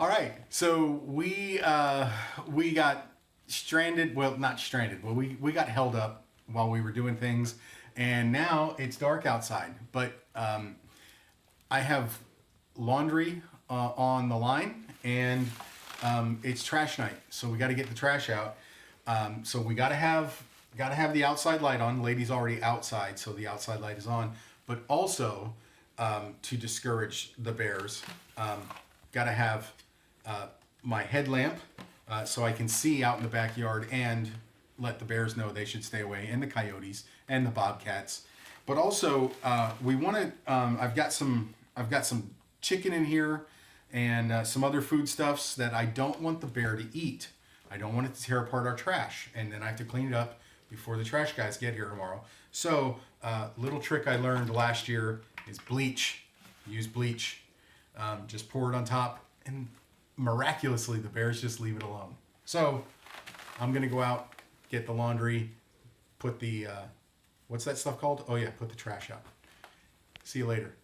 All right, so we got stranded. Well, not stranded. Well, we got held up while we were doing things, and now it's dark outside. But I have laundry on the line, and it's trash night, so we got to get the trash out. So we got to have the outside light on. The lady's already outside, so the outside light is on. But also to discourage the bears, got to have my headlamp so I can see out in the backyard and let the bears know they should stay away, and the coyotes and the bobcats. But also, we want to. I've got some chicken in here and some other foodstuffs that I don't want the bear to eat. I don't want it to tear apart our trash, and then I have to clean it up before the trash guys get here tomorrow. So, little trick I learned last year is bleach. Use bleach. Just pour it on top, and miraculously the bears just leave it alone. So, I'm gonna go out, get the laundry, put the what's that stuff called? Oh yeah, put the trash out. See you later.